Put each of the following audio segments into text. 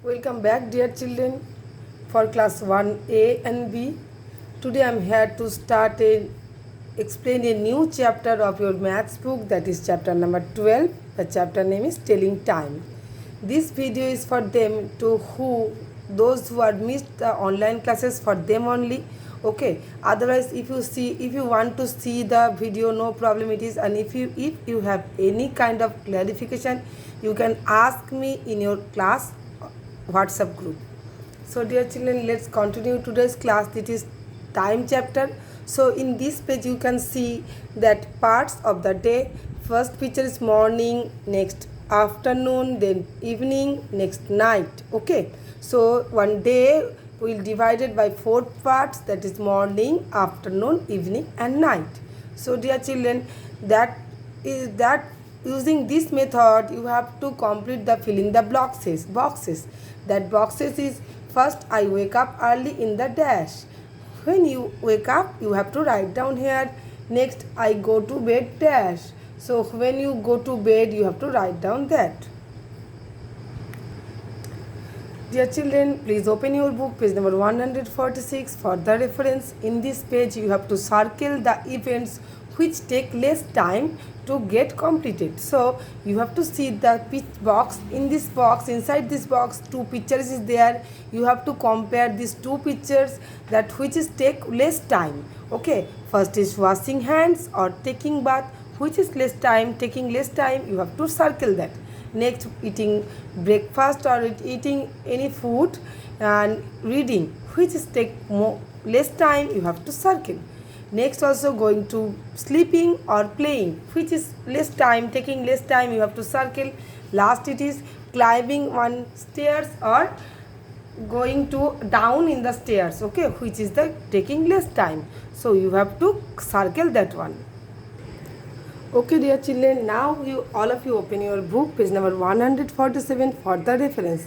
Welcome back, dear children, for class 1A and B. Today I am here to explain a new chapter of your maths book, that is chapter number 12. The chapter name is Telling Time. This video is for them to those who had missed the online classes, for them only. Okay, otherwise if you want to see the video, no problem it is. And if you have any kind of clarification, you can ask me in your class WhatsApp group. So dear children, let's continue today's class. This is time chapter. So in this page you can see that parts of the day. First picture is morning, next afternoon, then evening, next night. Okay, so one day we'll divide it by 4 parts, that is morning, afternoon, evening and night. So dear children, that using this method you have to complete the filling the boxes. That boxes is, first I wake up early in the dash. When you wake up you have to write down here. Next I go to bed dash. So when you go to bed you have to write down that. Dear children, please open your book, page number 146 for the reference. In this page you have to circle the events which take less time to get completed. So you have to see the box. In this box, inside this box, 2 pictures is there. You have to compare these 2 pictures, that which is take less time. Okay, first is washing hands or taking bath, which is taking less time, you have to circle that. Next, eating breakfast or eating any food, and reading, which is take less time, you have to circle. Next, also going to sleeping or playing, which is taking less time, you have to circle. Last, it is climbing one stairs or going to down in the stairs, okay, which is the taking less time. So you have to circle that one. Okay, dear children, now all of you open your book, page number 147 for the reference.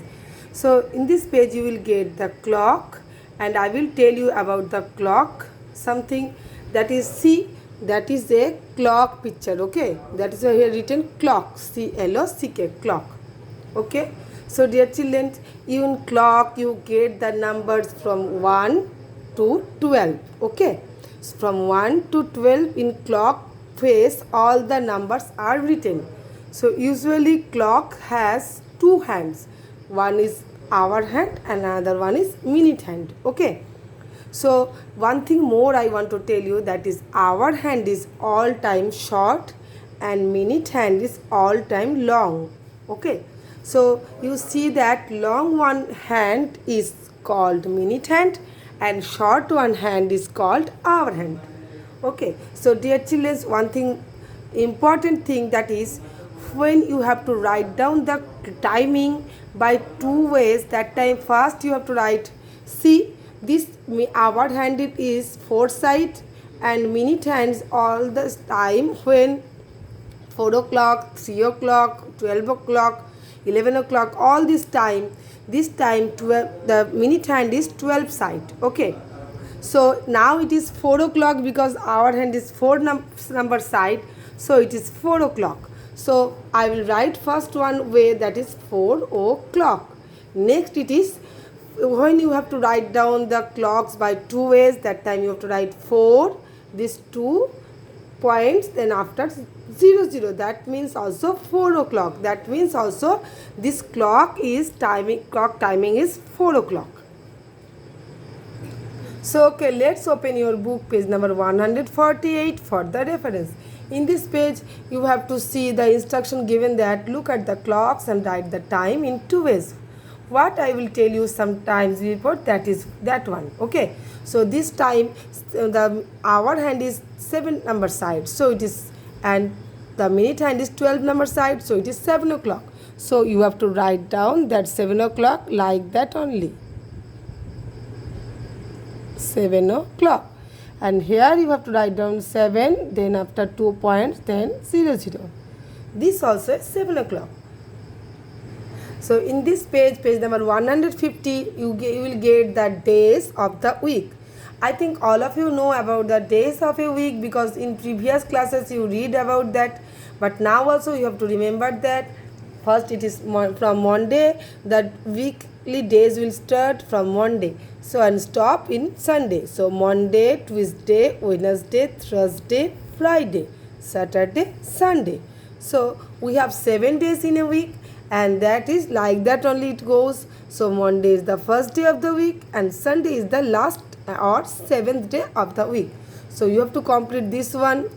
So in this page you will get the clock, and I will tell you about the clock something. That is, see, that is a clock picture. Okay, that is here written clock, CLOCK, clock. Okay, so dear children, in clock you get the numbers from 1 to 12. Okay, so from 1 to 12 in clock face all the numbers are written. So usually clock has 2 hands. One is hour hand and another one is minute hand. Okay, so one thing more I want to tell you, that is hour hand is all time short and minute hand is all time long. Okay, so you see that long one hand is called minute hand and short one hand is called hour hand. Okay, so dear children, one thing important thing, that is when you have to write down the timing by 2 ways. That time first you have to write, see, this hour hand it is 4 side and minute hands all the time when 4 o'clock, 3 o'clock, 12 o'clock, 11 o'clock, all this time 12, the minute hand is 12 side. Okay, so now it is 4 o'clock because our hand is 4 number side, so it is 4 o'clock. So I will write first one way, that is 4 o'clock. Next, it is when you have to write down the clocks by 2 ways. That time you have to write 4, these 2 points, then after 00, that means also 4 o'clock. That means also this clock timing is 4 o'clock. So okay, let's open your book, page number 148 for the reference. In this page you have to see the instruction given, that look at the clocks and write the time in 2 ways. What I will tell you sometimes before, that is that one. Okay, so this time the hour hand is 7 number side, so it is, and the minute hand is 12 number side, so it is 7 o'clock. So you have to write down that 7 o'clock like that only, 7 o'clock. And here you have to write down 7, then after 2 points, then 00. This also is 7 o'clock. So in this page number 150, you will get the days of the week. I think all of you know about the days of a week, because in previous classes you read about that, but now also you have to remember that. First, it is from Monday. That weekly days will start from Monday. So and stop in Sunday. So Monday, Tuesday, Wednesday, Thursday, Friday, Saturday, Sunday. So we have 7 days in a week, and that is like that only it goes. So Monday is the first day of the week, and Sunday is the last or seventh day of the week. So you have to complete this one.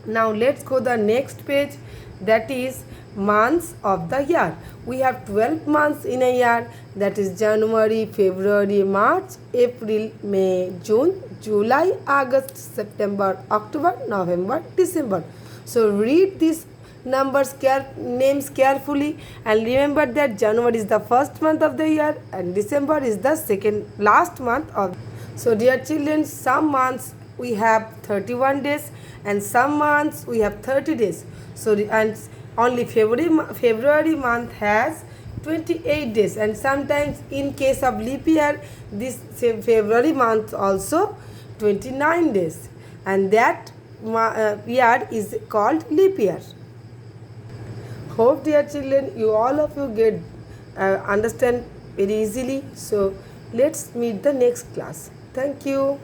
Now let's go the next page, that is months of the year. We have 12 months in a year, that is January, February, March, April, May, June, July, August, September, October, November, December. So read these names carefully, and remember that January is the first month of the year and December is the second last month of. So dear children, some months we have 31 days and some months we have 30 days. So and only February month has 28 days, and sometimes in case of leap year this February month also 29 days, and that year is called leap year. Hope dear children, you all of you get understand very easily. So let's meet the next class. Thank you.